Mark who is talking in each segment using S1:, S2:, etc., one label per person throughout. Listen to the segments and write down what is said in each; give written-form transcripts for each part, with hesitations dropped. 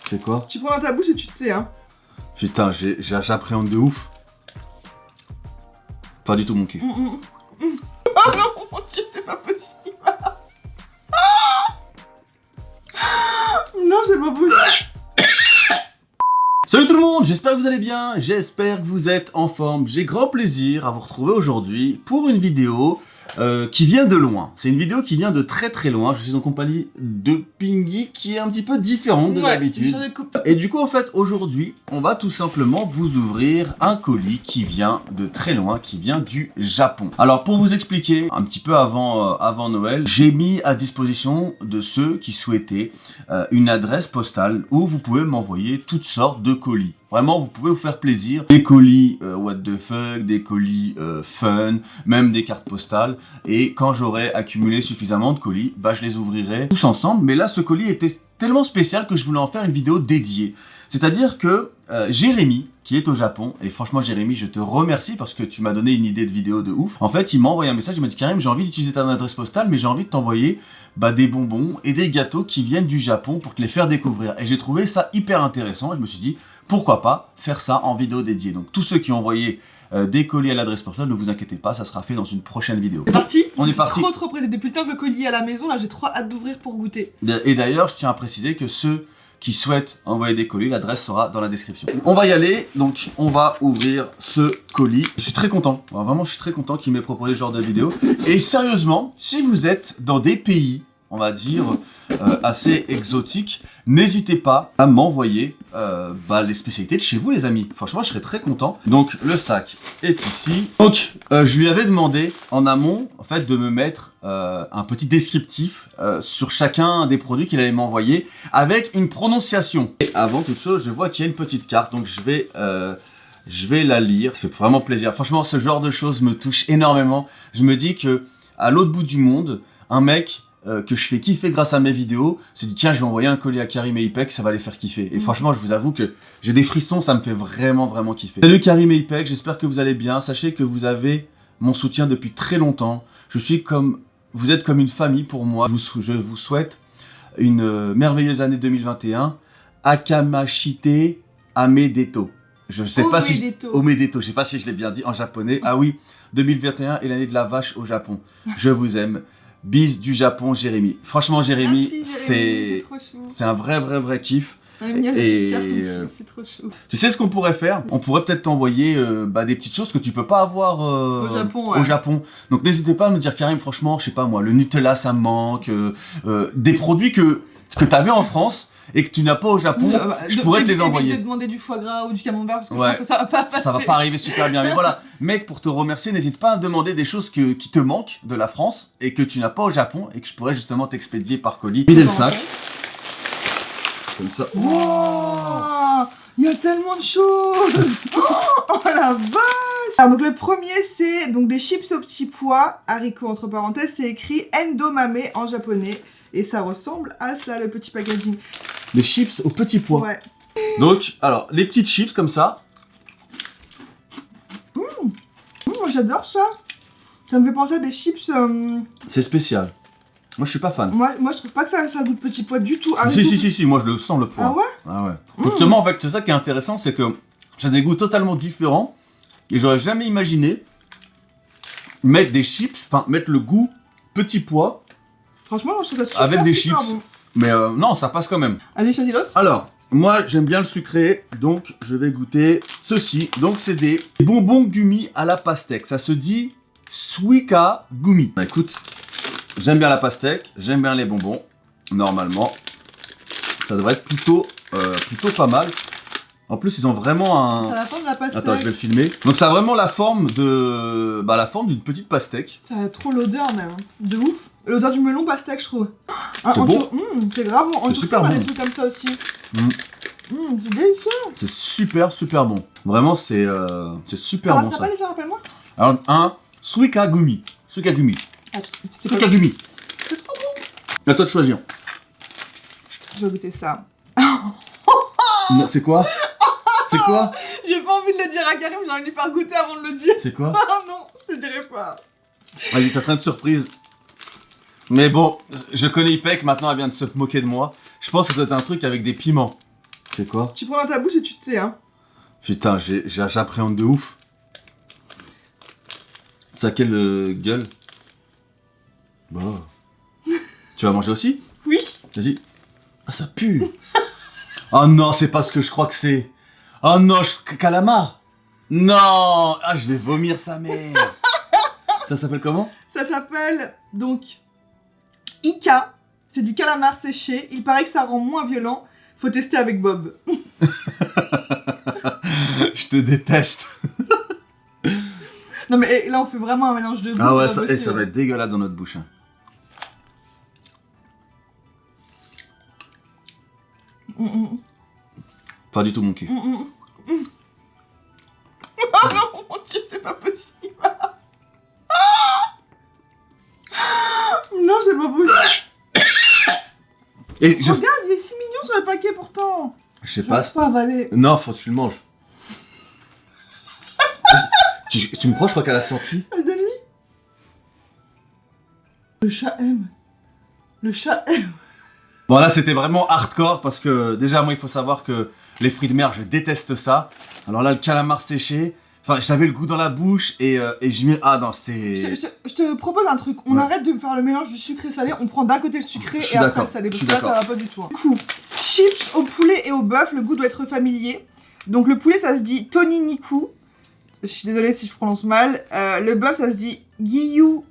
S1: C'est quoi?
S2: Tu prends dans ta bouche et tu te tais, hein.
S1: Putain, j'appréhende de ouf. Pas du tout mon kiff.
S2: Oh non, mon Dieu, c'est pas possible. Non, c'est pas possible.
S1: Salut tout le monde, j'espère que vous allez bien, j'espère que vous êtes en forme. J'ai grand plaisir à vous retrouver aujourd'hui pour une vidéo qui vient de loin. C'est une vidéo qui vient de très très loin. Je suis en compagnie de Pingy qui est un petit peu différente de d'habitude. Et du coup en fait aujourd'hui on va tout simplement vous ouvrir un colis qui vient de très loin, qui vient du Japon. Alors pour vous expliquer, un petit peu avant Noël, j'ai mis à disposition de ceux qui souhaitaient une adresse postale où vous pouvez m'envoyer toutes sortes de colis. Vraiment, vous pouvez vous faire plaisir. Des colis what the fuck, des colis fun, même des cartes postales. Et quand j'aurai accumulé suffisamment de colis, bah, je les ouvrirai tous ensemble. Mais là, ce colis était tellement spécial que je voulais en faire une vidéo dédiée. C'est-à-dire que Jérémy, qui est au Japon, et franchement Jérémy, je te remercie parce que tu m'as donné une idée de vidéo de ouf. En fait, il m'a envoyé un message, il m'a dit Karim, j'ai envie d'utiliser ta adresse postale, mais j'ai envie de t'envoyer des bonbons et des gâteaux qui viennent du Japon pour te les faire découvrir. Et j'ai trouvé ça hyper intéressant et je me suis dit, pourquoi pas faire ça en vidéo dédiée. Donc tous ceux qui ont envoyé des colis à l'adresse postale, ne vous inquiétez pas, ça sera fait dans une prochaine vidéo.
S2: C'est parti.
S1: On est parti.
S2: Trop pressé. Depuis le temps que le colis est à la maison, là j'ai trop hâte d'ouvrir pour goûter.
S1: Et d'ailleurs, je tiens à préciser que ceux qui souhaitent envoyer des colis, l'adresse sera dans la description. On va y aller, donc on va ouvrir ce colis. Je suis très content, vraiment je suis très content qu'il m'ait proposé ce genre de vidéo. Et sérieusement, si vous êtes dans des pays, on va dire, assez exotiques, n'hésitez pas à m'envoyer les spécialités de chez vous les amis. Franchement, je serais très content. Donc le sac est ici. Donc je lui avais demandé en amont en fait de me mettre un petit descriptif sur chacun des produits qu'il allait m'envoyer avec une prononciation. Et avant toute chose, je vois qu'il y a une petite carte, donc je vais la lire. Ça fait vraiment plaisir. Franchement, ce genre de choses me touche énormément. Je me dis que à l'autre bout du monde, un mec que je fais kiffer grâce à mes vidéos, se dit tiens je vais envoyer un colis à Karim et Ipek, ça va les faire kiffer. Et franchement je vous avoue que j'ai des frissons, ça me fait vraiment kiffer. Salut Karim et Ipek, j'espère que vous allez bien. Sachez que vous avez mon soutien depuis très longtemps. Vous êtes comme une famille pour moi. Je vous souhaite une merveilleuse année 2021. Akamashite Amedeto. Je sais pas si Omedeto, je sais pas si je l'ai bien dit en japonais. Ah oui, 2021 est l'année de la vache au Japon. Je vous aime. Bis du Japon, Jérémy. Franchement, Jérémy, c'est un vrai kiff.
S2: Et c'est trop chaud.
S1: Tu sais ce qu'on pourrait faire? On pourrait peut-être t'envoyer des petites choses que tu peux pas avoir au Japon. Donc n'hésitez pas à me dire Karim, franchement, je sais pas moi, le Nutella ça me manque, des produits que t'avais en France et que tu n'as pas au Japon, je pourrais te les envoyer.
S2: De demander du foie gras ou du camembert parce que ça va pas passer.
S1: Ça va pas arriver super bien. Mais voilà, mec, pour te remercier, n'hésite pas à demander des choses qui te manquent de la France et que tu n'as pas au Japon et que je pourrais justement t'expédier par colis. Vider le sac. Comme ça.
S2: Wow, il y a tellement de choses. Oh la vache. Alors donc le premier c'est donc des chips aux petits pois, haricots entre parenthèses, c'est écrit Endomame en japonais. Et ça ressemble à ça, le petit packaging.
S1: Des chips aux petits pois.
S2: Ouais.
S1: Donc, alors, les petites chips comme ça.
S2: Moi j'adore ça. Ça me fait penser à des chips...
S1: C'est spécial. Moi je suis pas fan.
S2: Moi je trouve pas que ça a goût de petit pois du tout.
S1: Si, moi je le sens le pois.
S2: Ah ouais?
S1: Ah ouais. Justement, en fait, c'est ça qui est intéressant, c'est que ça a des goûts totalement différents. Et j'aurais jamais imaginé mettre des chips, mettre le goût petit pois.
S2: Franchement, je trouve ça super
S1: avec des chips.
S2: Bon.
S1: Mais non, ça passe quand même.
S2: Allez, choisis l'autre.
S1: Alors, moi j'aime bien le sucré, donc je vais goûter ceci. Donc c'est des bonbons gummi à la pastèque. Ça se dit Suika Gumi. Bah écoute, j'aime bien la pastèque, j'aime bien les bonbons. Normalement, ça devrait être plutôt pas mal. En plus, ils ont vraiment un...
S2: Ça a la forme de la pastèque.
S1: Attends, je vais le filmer. Donc ça a vraiment la forme de... la forme d'une petite pastèque.
S2: Ça a trop l'odeur même. De ouf. L'odeur du melon pastèque, je trouve.
S1: C'est bon.
S2: C'est grave bon.
S1: C'est super bon.
S2: Des trucs comme ça aussi. C'est délicieux.
S1: C'est super bon. Vraiment, c'est super bon ça.
S2: Ça va les faire, rappelle-moi.
S1: Alors, un Suika Gumi. Suika Gumi.
S2: Suika
S1: Gumi.
S2: C'est trop bon.
S1: À toi de choisir.
S2: Je vais goûter ça.
S1: C'est quoi? C'est quoi?
S2: J'ai pas envie de le dire à Karim, j'ai envie de lui faire goûter avant de le dire.
S1: C'est quoi?
S2: Ah non, je te dirai pas.
S1: Vas-y, ça sera une surprise. Mais bon, je connais Ipek, maintenant elle vient de se moquer de moi. Je pense que c'est un truc avec des piments. C'est quoi?
S2: Tu prends dans ta bouche et tu te tais, hein.
S1: Putain, j'appréhende de ouf. Ça a quelle gueule? Bah. Tu vas manger aussi?
S2: Oui.
S1: Vas-y. Ah, ça pue. Oh non, c'est pas ce que je crois que c'est. Oh non, calamar. Non. Ah, je vais vomir sa mère. Ça s'appelle comment?
S2: Ça s'appelle donc Ika. C'est du calamar séché. Il paraît que ça rend moins violent. Faut tester avec Bob.
S1: Je te déteste.
S2: Non mais là on fait vraiment un mélange de goûts.
S1: Ah ouais, ça va être dégueulasse dans notre bouche. Hein. Pas du tout mon cul.
S2: Oh non, mon Dieu, c'est pas possible. Non, c'est pas possible.
S1: Et
S2: Regarde, il est si mignon sur le paquet pourtant.
S1: Je sais pas.
S2: Pas avaler.
S1: Non, faut que tu le manges. tu me crois, je crois qu'elle a senti.
S2: Donne-lui. Le chat aime. Le chat aime.
S1: Bon là c'était vraiment hardcore parce que déjà moi il faut savoir que les fruits de mer je déteste ça. Alors là le calamar séché, enfin j'avais le goût dans la bouche et je me... Ah non c'est...
S2: Je te propose un truc, on arrête de me faire le mélange du sucré salé, on prend d'un côté le sucré et après le salé, parce que là ça va pas du tout. Hein. Du coup, chips au poulet et au bœuf, le goût doit être familier. Donc le poulet ça se dit Tony Niku, je suis désolée si je prononce mal. Le bœuf ça se dit Giyu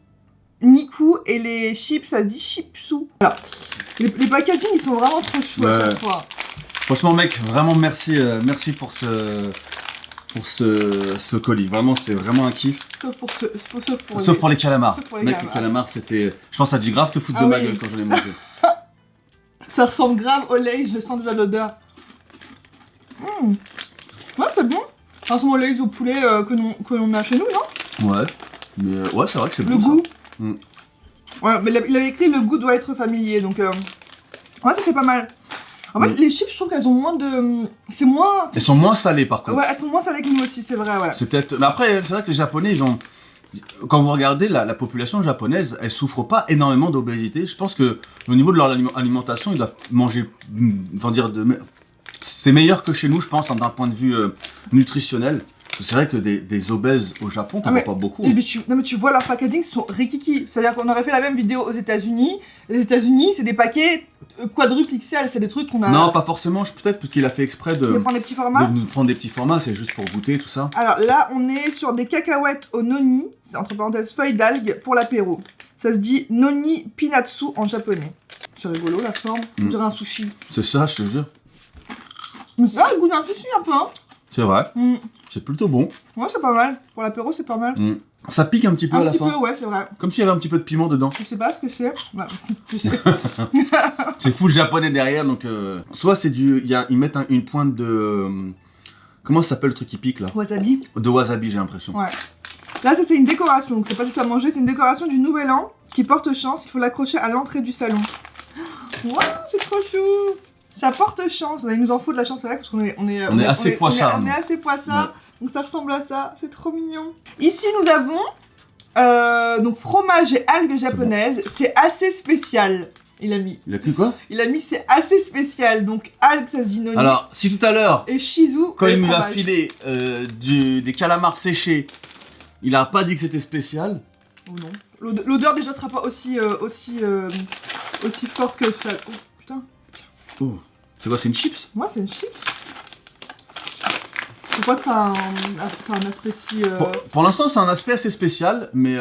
S2: Niku et les chips ça se dit Chipsu. Voilà. Les packaging ils sont vraiment trop chouettes à chaque fois.
S1: Franchement mec, vraiment merci, merci pour ce colis. Vraiment c'est vraiment un kiff.
S2: Sauf
S1: pour les calamars.
S2: Sauf pour les
S1: mec
S2: calamars.
S1: les calamars c'était... Je pense que ça a dû grave te foutre de ma gueule quand je l'ai mangé.
S2: Ça ressemble grave au lait, je sens déjà l'odeur. Ouais c'est bon. Ça ressemble au lait au poulet que l'on a chez nous, non?
S1: Ouais. Mais ouais c'est vrai que c'est bon.
S2: Le goût.
S1: Ça.
S2: Ouais, mais il avait écrit le goût doit être familier, donc ouais, ça c'est pas mal. En fait, les chips, je trouve qu'elles ont moins de... C'est moins...
S1: Elles sont moins salées par contre.
S2: Ouais, elles sont moins salées que nous aussi, c'est vrai, ouais.
S1: C'est peut-être... Mais après, c'est vrai que les Japonais, ils ont... Quand vous regardez la population japonaise, elle souffre pas énormément d'obésité. Je pense que au niveau de leur alimentation, ils doivent manger... Enfin dire... C'est meilleur que chez nous, je pense, d'un point de vue nutritionnel. C'est vrai que des obèses au Japon, t'en vois pas beaucoup.
S2: Mais non mais tu vois, leurs packaging sont rikiki. C'est-à-dire qu'on aurait fait la même vidéo aux États-Unis. Les États-Unis, c'est des paquets quadruple XL, c'est des trucs qu'on a...
S1: Non, pas forcément, peut-être parce qu'il a fait exprès de
S2: prendre des petits formats.
S1: De nous prendre des petits formats, c'est juste pour goûter, tout ça.
S2: Alors là, on est sur des cacahuètes au noni, c'est entre parenthèses feuilles d'algues, pour l'apéro. Ça se dit noni pinatsu en japonais. C'est rigolo la forme, on dirait un sushi.
S1: C'est ça, je te jure.
S2: Mais ça a le goût d'un sushi un peu, hein.
S1: C'est vrai. C'est plutôt bon.
S2: Ouais, c'est pas mal. Pour l'apéro, c'est pas mal.
S1: Ça pique un petit peu à la fin.
S2: Un petit peu, ouais, c'est vrai.
S1: Comme s'il y avait un petit peu de piment dedans.
S2: Je sais pas ce que c'est. Ouais, je sais.
S1: C'est full japonais derrière, donc... Soit c'est du... Ils mettent une pointe de... comment ça s'appelle le truc qui pique, là?
S2: Wasabi.
S1: De wasabi, j'ai l'impression.
S2: Ouais. Là, ça, c'est une décoration, donc c'est pas du tout à manger. C'est une décoration du Nouvel An qui porte chance. Il faut l'accrocher à l'entrée du salon. Waouh, c'est trop chou. Ça porte chance. Il nous en faut de la chance, c'est vrai, parce qu'on est
S1: assez poissard.
S2: On est assez poissard. Ouais. Donc ça ressemble à ça. C'est trop mignon. Ici, nous avons donc fromage et algues japonaises. C'est assez spécial. Il a mis.
S1: Il a mis quoi?
S2: Il a mis c'est assez spécial. Donc algues, ça se dit noni.
S1: Alors, si tout à l'heure,
S2: et shizu,
S1: quand il nous a filé des calamars séchés, il a pas dit que c'était spécial.
S2: Oh non. L'odeur déjà sera pas aussi forte que ça. Oh putain.
S1: Oh. C'est quoi, c'est une chips?
S2: Ouais, c'est une chips. Je crois que ça a un aspect si...
S1: Pour l'instant, c'est un aspect assez spécial, mais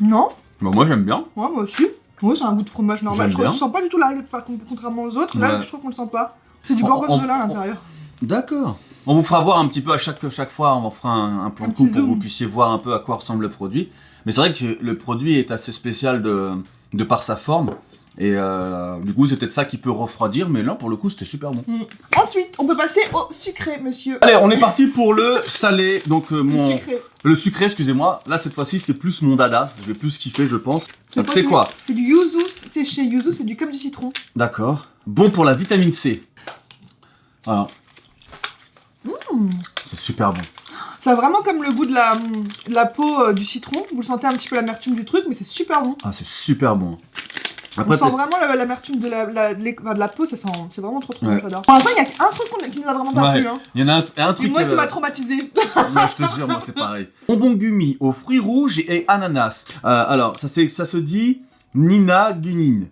S2: non.
S1: Bah, moi, j'aime bien.
S2: Ouais, moi aussi. Ouais, c'est un goût de fromage normal. Je sens pas du tout l'arrêt, contrairement aux autres. Là, je trouve qu'on le sent pas. C'est du gorgonzola à l'intérieur.
S1: D'accord. On vous fera voir un petit peu à chaque fois, on fera un plan de coup pour que vous puissiez voir un peu à quoi ressemble le produit. Mais c'est vrai que le produit est assez spécial de par sa forme. Et du coup, c'est peut-être ça qui peut refroidir, mais là, pour le coup, c'était super bon.
S2: Ensuite, on peut passer au sucré, monsieur.
S1: Allez, on est parti pour le salé. Donc, le sucré, excusez-moi. Là, cette fois-ci, c'est plus mon dada. Je vais plus kiffer, je pense. Donc, c'est quoi?
S2: C'est du yuzu. C'est chez yuzu, c'est comme du citron.
S1: D'accord. Bon pour la vitamine C. Alors. C'est super bon.
S2: Ça a vraiment comme le goût de la peau du citron. Vous le sentez un petit peu l'amertume du truc, mais c'est super bon.
S1: Ah, c'est super bon. Après,
S2: On sent
S1: peut-être-
S2: vraiment l'amertume de la peau, ça sent. C'est vraiment trop bon, j'adore. Pour l'instant, il y a un truc qui nous a vraiment pas
S1: Ouais.
S2: plu. Hein.
S1: Il y en a un
S2: Et
S1: truc
S2: moi qui
S1: va-
S2: m'a traumatisé.
S1: Ouais, je te jure, moi c'est pareil. Bonbon gummi aux fruits rouges et ananas. Alors, ça se dit Nina Guinin.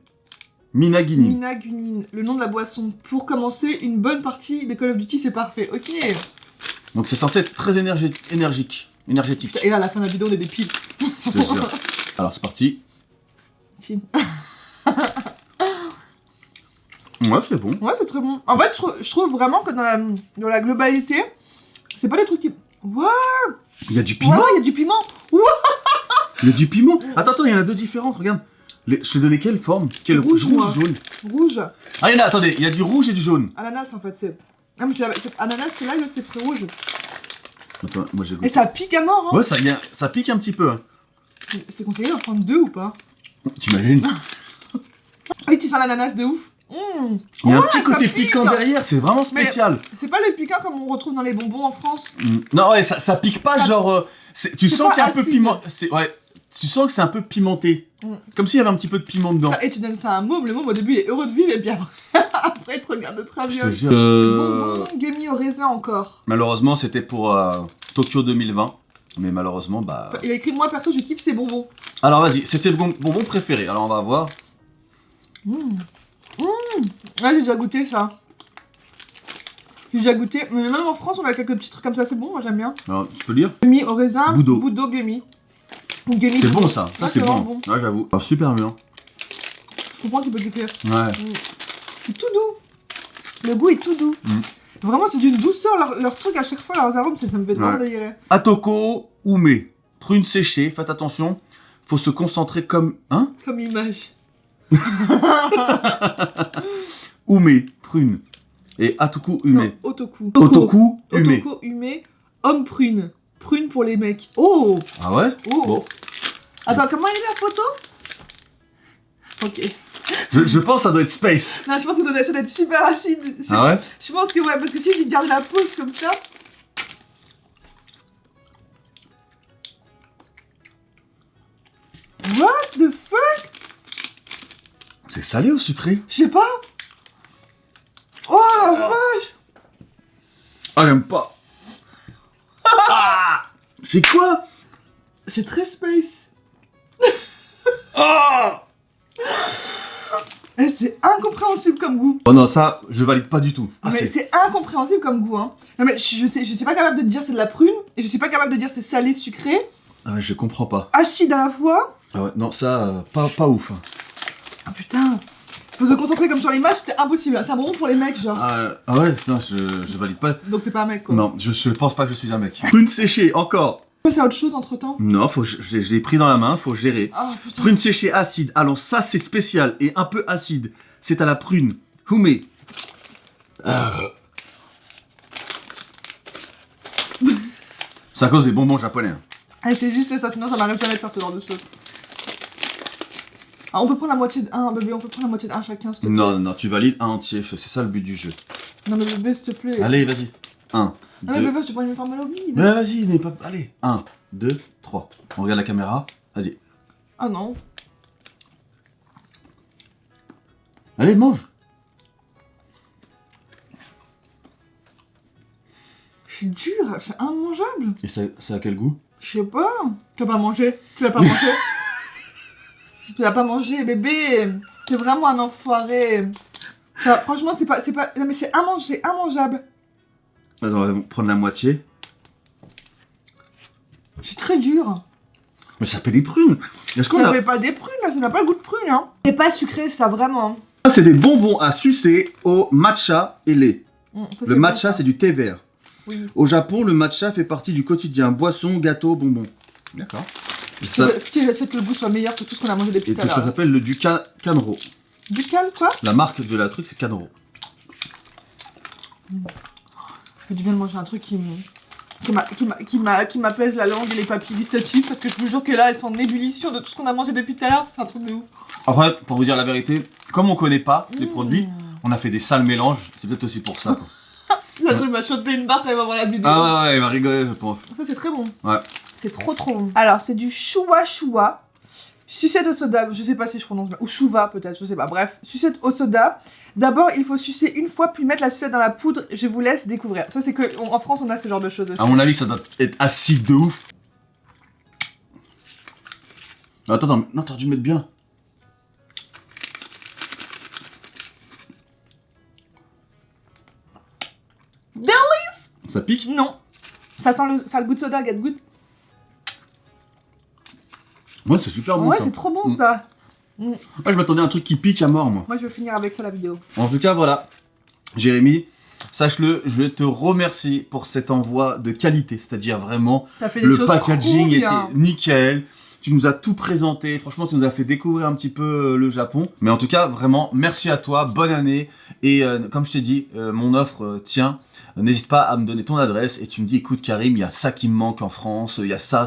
S1: Mina Guinin.
S2: Mina Gunin, le nom de la boisson. Pour commencer une bonne partie des Call of Duty, c'est parfait. Ok.
S1: Donc c'est censé être très énergique. Énergétique.
S2: Et là, à la fin de la vidéo, on est des piles.
S1: Je te jure. Alors c'est parti.
S2: Chin.
S1: Ouais, c'est bon.
S2: Ouais, c'est très bon. En fait, je trouve vraiment que dans la globalité, c'est pas des trucs qui. Waouh!
S1: Il y a du piment.
S2: Voilà, il y a du piment.
S1: Il y a du piment. Attends, il y en a deux différentes, regarde. Je te donne quelle forme? Quel
S2: Rouge, moi.
S1: jaune.
S2: Rouge.
S1: Ah, il y en a, attendez, il y a du rouge et du jaune.
S2: Ananas, en fait, c'est. Ah, mais ananas, c'est là, et l'autre, c'est fruit rouge.
S1: Attends, moi j'ai
S2: Et
S1: goûté.
S2: ça pique à mort, hein.
S1: Ouais, ça pique un petit peu. Hein.
S2: C'est conseillé d'en prendre deux ou pas?
S1: T'imagines?
S2: Ah oui, tu sens l'ananas de ouf. Mmh.
S1: Il y a un
S2: Ouais,
S1: petit côté
S2: ça pique.
S1: piquant derrière, c'est vraiment spécial.
S2: C'est pas le piquant comme on retrouve dans les bonbons en France.
S1: Non, ouais, ça pique pas,
S2: Ça-
S1: genre. Tu
S2: c'est
S1: sens
S2: pas
S1: qu'il y a un peu
S2: acide.
S1: piment. Ouais, tu sens que c'est un peu pimenté.
S2: Mm.
S1: Comme s'il y avait un petit peu de piment dedans.
S2: Et tu donnes ça à un môme, le môme au début il est heureux de vivre et puis après il te regarde de
S1: Je te
S2: traviole.
S1: jure.
S2: Bonbons gummy au raisin encore.
S1: Malheureusement, c'était pour Tokyo 2020. Mais malheureusement, bah.
S2: Il a écrit moi perso je kiffe ces bonbons.
S1: Alors vas-y, c'est ses bonbons préférés. Alors on va voir.
S2: Ouais, j'ai déjà goûté ça. J'ai déjà goûté. Mais même en France on a quelques petits trucs comme ça, c'est bon, moi j'aime bien.
S1: Alors, tu peux lire?
S2: Gummy au raisin,
S1: Boudo.
S2: Boudo gummy. Ou gummy.
S1: C'est bon ça. Ça
S2: Ouais,
S1: c'est
S2: c'est
S1: bon.
S2: vraiment
S1: Ouais, j'avoue. Ah, super bien.
S2: Je comprends qu'il peut goûter.
S1: Ouais.
S2: C'est tout doux. Le goût est tout doux.
S1: Mm.
S2: Vraiment, c'est d'une douceur, leur truc à chaque fois, leurs arômes, ça me fait vraiment
S1: Ouais.
S2: délirer.
S1: Atoko Ume. Prune séchée. Faites attention. Faut se concentrer comme. Hein?
S2: Comme image.
S1: Ume. Prune. Et Atoku Ume.
S2: Non, Otoku.
S1: Otoku Ume.
S2: Otoko Ume, homme prune. Prune pour les mecs. Oh,
S1: Ah ouais?
S2: oh.
S1: Bon.
S2: Attends, comment il est la photo? Ok.
S1: Je pense que ça doit être space.
S2: Non, je pense que ça doit être super acide.
S1: Ah ouais?
S2: Je pense que ouais, parce que si il garde la pose comme ça. What the fuck?
S1: C'est salé ou sucré?
S2: Je sais pas. Oh la vache!
S1: Ah, j'aime pas. Ah! C'est quoi?
S2: C'est très space.
S1: Ah!
S2: Eh, c'est incompréhensible comme goût.
S1: Oh non, ça, je valide pas du tout. Ah,
S2: Mais c'est incompréhensible comme goût, hein. Non mais je suis pas capable de dire c'est de la prune, et je suis pas capable de dire c'est salé, sucré,
S1: Ah, je comprends pas.
S2: acide à la fois.
S1: Ah ouais, non, ça, pas ouf. Hein.
S2: Ah putain. Faut se concentrer comme sur l'image, c'était impossible. C'est un bonbon pour les mecs, genre.
S1: Ah ouais, non, je valide pas.
S2: Donc t'es pas un mec, quoi.
S1: Non, je pense pas que je suis un mec. Prune séchée, encore.
S2: C'est autre chose entre temps.
S1: Non, je l'ai pris dans la main, faut gérer.
S2: Ah putain.
S1: Prune séchée acide. Alors ça, c'est spécial et un peu acide. C'est à la prune. Hume. C'est à cause des bonbons japonais. Hein.
S2: Eh, c'est juste ça, sinon ça m'arrive jamais de faire ce genre de choses. Ah, on peut prendre la moitié d'un, bébé, on peut prendre la moitié d'un chacun, s'il te plaît.
S1: Non, tu valides un entier, c'est ça le but du jeu.
S2: Non mais bébé, s'il te plaît.
S1: Allez, vas-y. 1,
S2: Ah mais
S1: 2.
S2: bébé, tu prends une forme au vide.
S1: Ouais, vas-y, n'est pas. Allez. 1, 2, 3. On regarde la caméra. Vas-y.
S2: Ah non.
S1: Allez, mange.
S2: C'est dur, c'est immangeable.
S1: Et ça a quel goût?
S2: Je sais pas. Tu l'as pas mangé. Tu l'as pas mangé. Tu l'as pas mangé, bébé. C'est vraiment un enfoiré. Ça, franchement, c'est pas. Non mais c'est immangeable.
S1: Attends, on va prendre la moitié.
S2: C'est très dur.
S1: Mais ça s'appelle des prunes. Est-ce qu'on
S2: Ça
S1: a...
S2: fait pas des prunes là, ça n'a pas le goût de prune, hein. C'est pas sucré, ça, vraiment.
S1: Ça, c'est des bonbons à sucer au matcha et lait.
S2: Ça,
S1: Le
S2: c'est
S1: matcha,
S2: bon, ça.
S1: c'est du thé vert.
S2: Oui.
S1: Au Japon, le matcha fait partie du quotidien. Boisson, gâteau, bonbons. D'accord. Et ça,
S2: Ce qui fait que le goût soit meilleur que tout ce qu'on a mangé depuis
S1: et
S2: tout à
S1: ça
S2: l'heure.
S1: s'appelle le Canro.
S2: Du cal, quoi?
S1: La marque de la truc, c'est Canro.
S2: Ça fait du bien de manger un truc qui m'apaise la langue et les papilles gustatives, parce que je vous jure que là, elles sont en ébullition de tout ce qu'on a mangé depuis tout à l'heure, c'est un truc de ouf.
S1: Après, pour vous dire la vérité, comme on connaît pas les
S2: Mmh.
S1: produits, on a fait des sales mélanges. C'est peut-être aussi pour ça. Quoi.
S2: Là, il m'a chopé une barre quand il va voir la vidéo.
S1: Ah ouais, il va rigoler, je pense.
S2: Ça, c'est très bon.
S1: Ouais.
S2: C'est trop bon. Alors, c'est du choua choua Sucette au soda, je sais pas si je prononce bien, ou chouva peut-être, je sais pas, bref, sucette au soda. D'abord, il faut sucer une fois, puis mettre la sucette dans la poudre, je vous laisse découvrir. Ça, c'est que en France, on a ce genre de choses aussi.
S1: À mon avis, ça doit être acide de ouf. Attends, non, t'aurais dû mettre bien.
S2: Delice!
S1: Ça pique?
S2: Non. Ça sent le goût de soda, get good.
S1: Ouais, c'est super bon
S2: Ouais,
S1: ça.
S2: c'est trop bon ça.
S1: Ah, je m'attendais à un truc qui pique à mort, moi.
S2: Moi, je vais finir avec ça la vidéo.
S1: En tout cas, voilà. Jérémy, sache-le, je te remercie pour cet envoi de qualité. C'est-à-dire vraiment,
S2: T'as fait des
S1: le
S2: choses
S1: packaging
S2: trop
S1: était
S2: bien.
S1: nickel. Tu nous as tout présenté. Franchement, tu nous as fait découvrir un petit peu le Japon. Mais en tout cas, vraiment, merci à toi. Bonne année. Et comme je t'ai dit, mon offre tient. N'hésite pas à me donner ton adresse et tu me dis, écoute Karim, il y a ça qui me manque en France, il y a ça.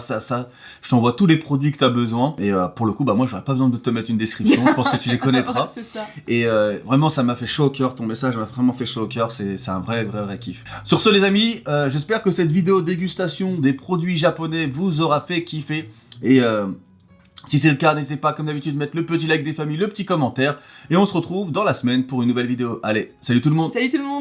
S1: Je t'envoie tous les produits que tu as besoin. Et pour le coup, bah moi, j'aurais pas besoin de te mettre une description. Je pense que tu les connaîtras.
S2: C'est ça.
S1: Et vraiment, ça m'a fait chaud au cœur. Ton message m'a vraiment fait chaud au cœur. C'est un vrai kiff. Sur ce, les amis, j'espère que cette vidéo dégustation des produits japonais vous aura fait kiffer. Et si c'est le cas, n'hésitez pas, comme d'habitude, de mettre le petit like des familles, le petit commentaire. Et on se retrouve dans la semaine pour une nouvelle vidéo. Allez, salut tout le monde!
S2: Salut tout le monde!